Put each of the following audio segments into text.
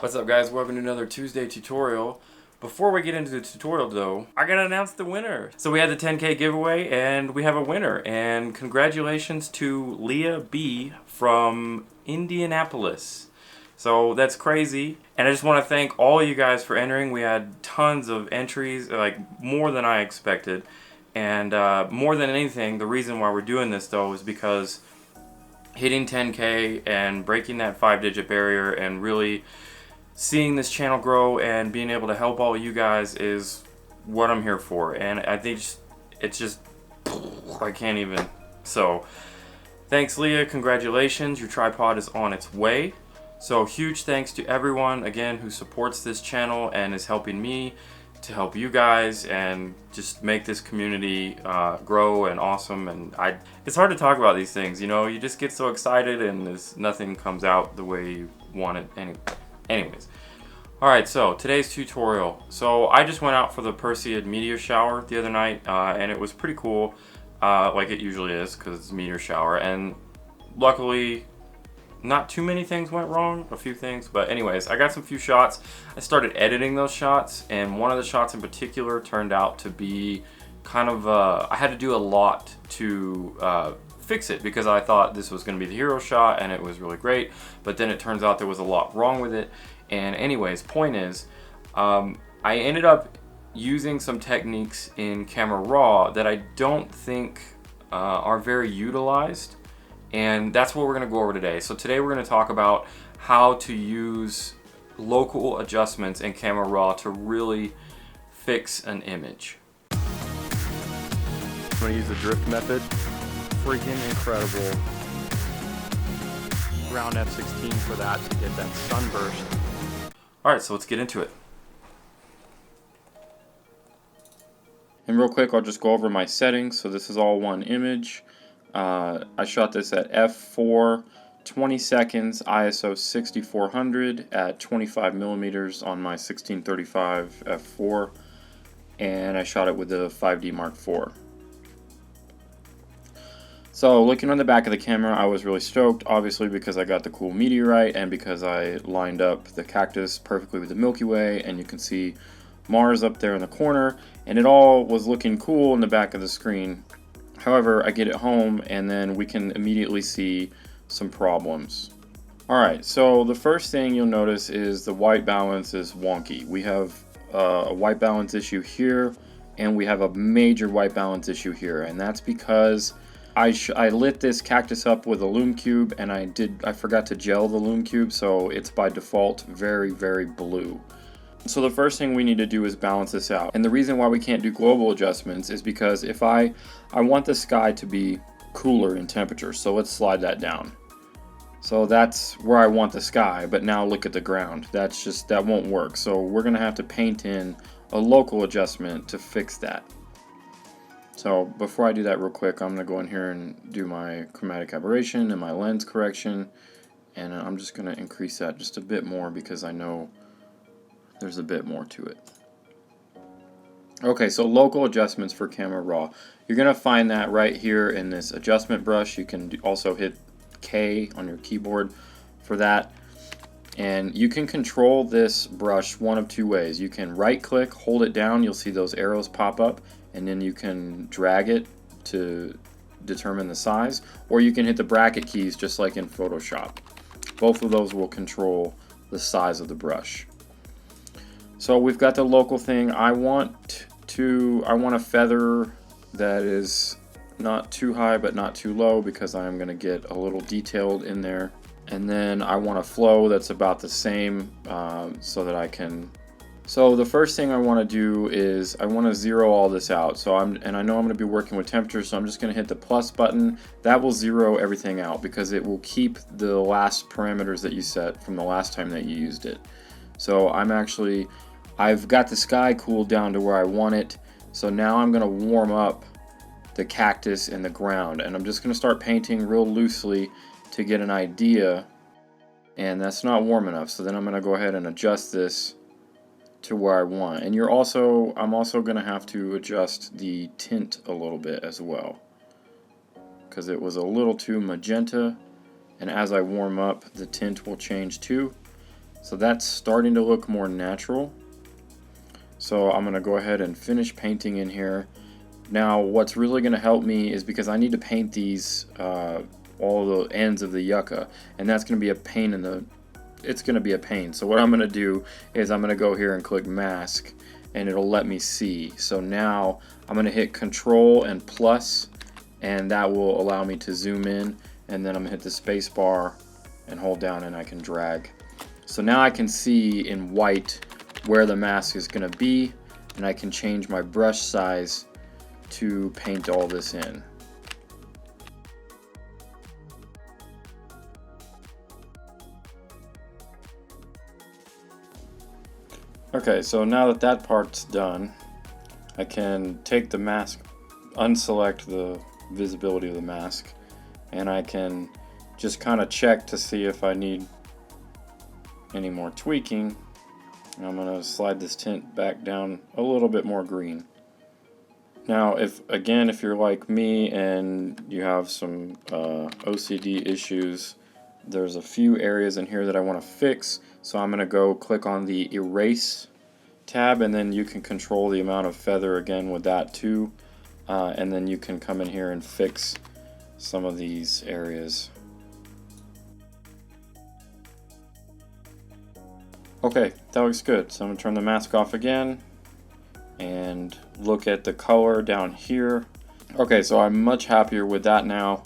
What's up, guys? Welcome to another Tuesday tutorial. Before we get into the tutorial though, I gotta announce the winner. So we had the 10K giveaway and we have a winner, and congratulations to Leah B from Indianapolis. So that's crazy, and I just want to thank all you guys for entering. We had tons of entries, like more than I expected, and more than anything, the reason why we're doing this though is because hitting 10K and breaking that 5-digit barrier and really seeing this channel grow and being able to help all you guys is what I'm here for. And I think it's just I can't even. So thanks, Leah. Congratulations. Your tripod is on its way. So huge thanks to everyone again who supports this channel and is helping me to help you guys and just make this community grow and awesome. And it's hard to talk about these things, you know, you just get so excited and nothing comes out the way you want it. Anyways, alright, so today's tutorial. So I just went out for the Perseid meteor shower the other night, and it was pretty cool, like it usually is because it's a meteor shower, and luckily not too many things went wrong, a few things, but anyways, I got some few shots. I started editing those shots, and one of the shots in particular turned out to be kind of, I had to do a lot to fix it because I thought this was going to be the hero shot and it was really great, but then it turns out there was a lot wrong with it. And anyways, point is, I ended up using some techniques in Camera Raw that I don't think are very utilized. And that's what we're going to go over today. So today we're going to talk about how to use local adjustments in Camera Raw to really fix an image. I'm going to use the drift method. Freaking incredible. Round F16 for that to get that sunburst. Alright, so let's get into it. And real quick, I'll just go over my settings. So this is all one image. I shot this at f4, 20 seconds, ISO 6400 at 25 millimeters on my 1635 f4, and I shot it with the 5D Mark IV. So looking on the back of the camera, I was really stoked, obviously because I got the cool meteorite and because I lined up the cactus perfectly with the Milky Way, and you can see Mars up there in the corner, and it all was looking cool in the back of the screen. However, I get it home and then we can immediately see some problems. Alright, so the first thing you'll notice is the white balance is wonky. We have a white balance issue here, and we have a major white balance issue here, and that's because I lit this cactus up with a lume cube, and I forgot to gel the lume cube, so it's by default very, very blue. So the first thing we need to do is balance this out. And the reason why we can't do global adjustments is because if I want the sky to be cooler in temperature, so let's slide that down. So that's where I want the sky, but now look at the ground. That won't work. So we're gonna have to paint in a local adjustment to fix that. So before I do that real quick, I'm gonna go in here and do my chromatic aberration and my lens correction, and I'm just gonna increase that just a bit more because I know there's a bit more to it. Okay, so local adjustments for Camera Raw. You're going to find that right here in this adjustment brush. You can also hit K on your keyboard for that. And you can control this brush one of two ways. You can right click, hold it down, you'll see those arrows pop up, and then you can drag it to determine the size. Or you can hit the bracket keys just like in Photoshop. Both of those will control the size of the brush. So we've got the local thing. I want a feather that is not too high but not too low because I'm going to get a little detailed in there. And then I want a flow that's about the same so that I can. So the first thing I want to do is I want to zero all this out. So I know I'm going to be working with temperature, so I'm just going to hit the plus button. That will zero everything out because it will keep the last parameters that you set from the last time that you used it. So I've got the sky cooled down to where I want it, so now I'm going to warm up the cactus and the ground, and I'm just going to start painting real loosely to get an idea, and that's not warm enough, so then I'm going to go ahead and adjust this to where I want. And I'm also going to have to adjust the tint a little bit as well, because it was a little too magenta, and as I warm up the tint will change too. So that's starting to look more natural. So I'm going to go ahead and finish painting in here. Now what's really going to help me is because I need to paint these all the ends of the yucca, and that's going to be a pain in the it's going to be a pain. So what I'm going to do is I'm going to go here and click mask, and it'll let me see. So now I'm going to hit Control and plus, and that will allow me to zoom in, and then I'm going to hit the space bar and hold down, and I can drag. So now I can see in white where the mask is going to be, and I can change my brush size to paint all this in. Okay, so now that that part's done, I can take the mask, unselect the visibility of the mask, and I can just kind of check to see if I need any more tweaking. I'm going to slide this tint back down a little bit more green. Now if you're like me and you have some OCD issues, there's a few areas in here that I want to fix. So I'm going to go click on the erase tab, and then you can control the amount of feather again with that too, and then you can come in here and fix some of these areas. Okay, that looks good. So I'm going to turn the mask off again and look at the color down here. Okay, so I'm much happier with that now.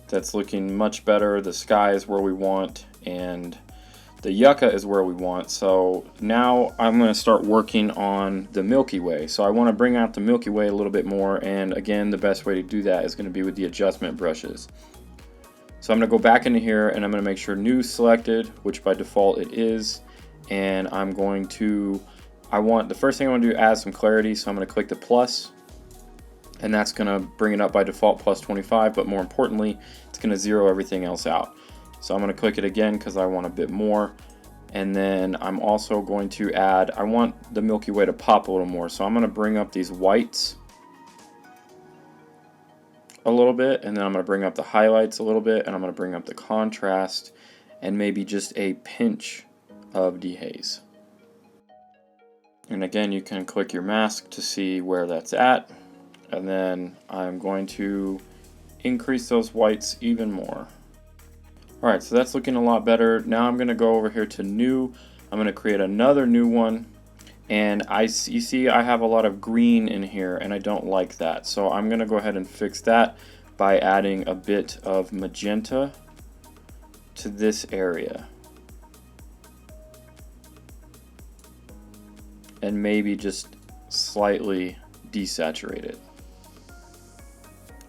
That's looking much better. The sky is where we want, and the yucca is where we want. So now I'm going to start working on the Milky Way. So I want to bring out the Milky Way a little bit more, and again, the best way to do that is going to be with the adjustment brushes. So I'm going to go back into here, and I'm going to make sure new selected, which by default it is, and I'm going to, the first thing I want to do is add some clarity, so I'm going to click the plus, and that's going to bring it up by default plus 25, but more importantly, it's going to zero everything else out. So I'm going to click it again because I want a bit more, and then I'm also going to add, I want the Milky Way to pop a little more, so I'm going to bring up these whites a little bit, and then I'm going to bring up the highlights a little bit, and I'm going to bring up the contrast, and maybe just a pinch of dehaze. And again, you can click your mask to see where that's at, and then I'm going to increase those whites even more. Alright, so that's looking a lot better. Now I'm going to go over here to new. I'm going to create another new one, and you see I have a lot of green in here, and I don't like that. So I'm going to go ahead and fix that by adding a bit of magenta to this area. And maybe just slightly desaturate it.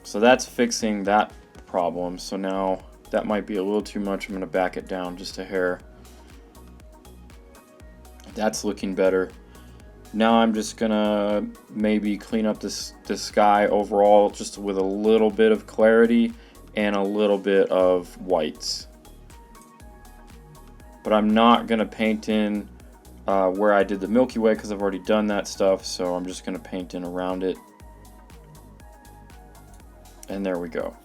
So that's fixing that problem. So now that might be a little too much. I'm going to back it down just a hair. That's looking better. Now I'm just going to maybe clean up this sky overall just with a little bit of clarity and a little bit of whites. But I'm not going to paint in where I did the Milky Way because I've already done that stuff, so I'm just going to paint in around it. And there we go.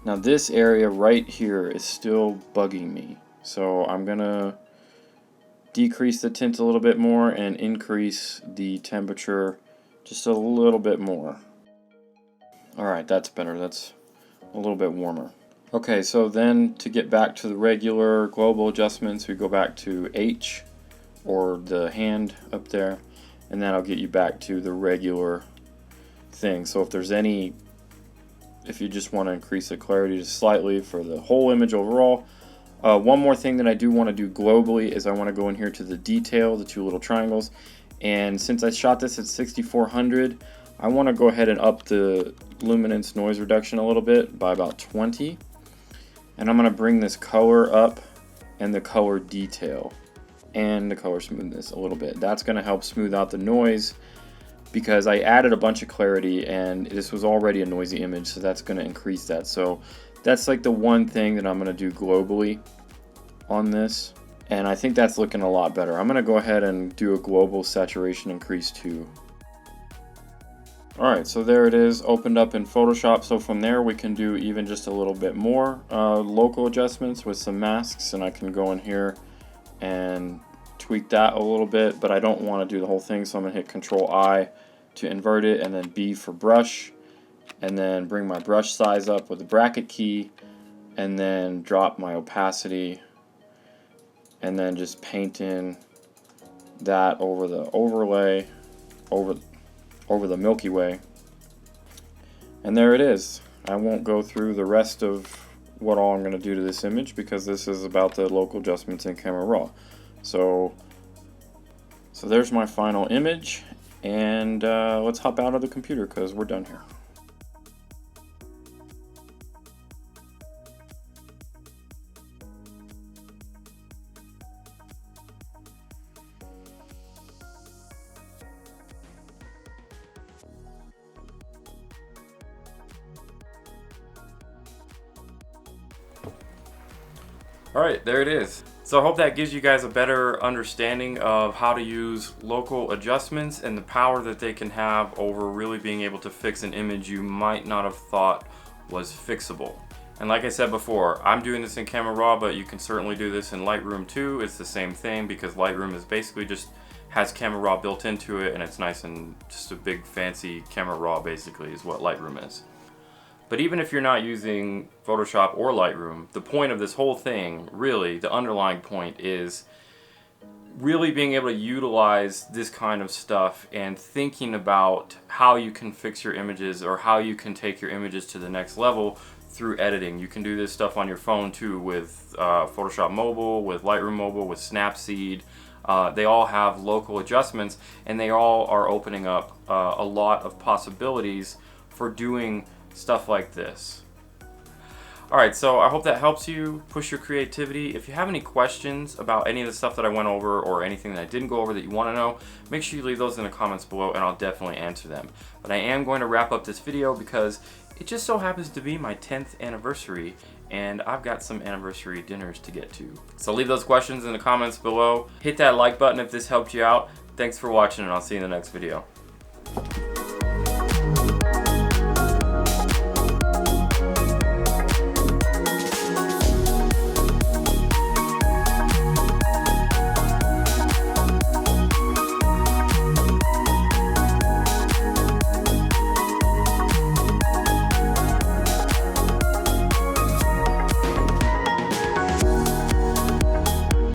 Now this area right here is still bugging me, so I'm going to decrease the tint a little bit more and increase the temperature just a little bit more. Alright, that's better. That's a little bit warmer. Okay, so then to get back to the regular global adjustments, we go back to H, or the hand up there, and that'll get you back to the regular thing. So if you just want to increase the clarity just slightly for the whole image overall. One more thing that I do want to do globally is I want to go in here to the detail, the two little triangles, and since I shot this at 6400, I want to go ahead and up the luminance noise reduction a little bit by about 20, and I'm going to bring this color up and the color detail and the color smoothness a little bit. That's going to help smooth out the noise because I added a bunch of clarity and this was already a noisy image, so that's going to increase that. So that's like the one thing that I'm going to do globally on this, and I think that's looking a lot better. I'm going to go ahead and do a global saturation increase too. Alright, so there it is, opened up in Photoshop. So from there we can do even just a little bit more local adjustments with some masks, and I can go in here and tweak that a little bit, but I don't want to do the whole thing, so I'm going to hit Control I to invert it, and then B for brush, and then bring my brush size up with the bracket key, and then drop my opacity, and then just paint in that over the overlay, over the Milky Way. And there it is. I won't go through the rest of what all I'm going to do to this image because this is about the local adjustments in Camera Raw. So there's my final image, and let's hop out of the computer because we're done here. Alright, there it is. So I hope that gives you guys a better understanding of how to use local adjustments and the power that they can have over really being able to fix an image you might not have thought was fixable. And like I said before, I'm doing this in Camera Raw, but you can certainly do this in Lightroom too. It's the same thing because Lightroom is basically just has Camera Raw built into it, and it's nice and just a big fancy Camera Raw basically is what Lightroom is. But even if you're not using Photoshop or Lightroom, the point of this whole thing, really, the underlying point is really being able to utilize this kind of stuff and thinking about how you can fix your images or how you can take your images to the next level through editing. You can do this stuff on your phone too with Photoshop Mobile, with Lightroom Mobile, with Snapseed. They all have local adjustments, and they all are opening up a lot of possibilities for doing stuff like this. Alright, so I hope that helps you push your creativity. If you have any questions about any of the stuff that I went over or anything that I didn't go over that you want to know, make sure you leave those in the comments below and I'll definitely answer them. But I am going to wrap up this video because it just so happens to be my 10th anniversary and I've got some anniversary dinners to get to. So leave those questions in the comments below. Hit that like button if this helped you out. Thanks for watching, and I'll see you in the next video.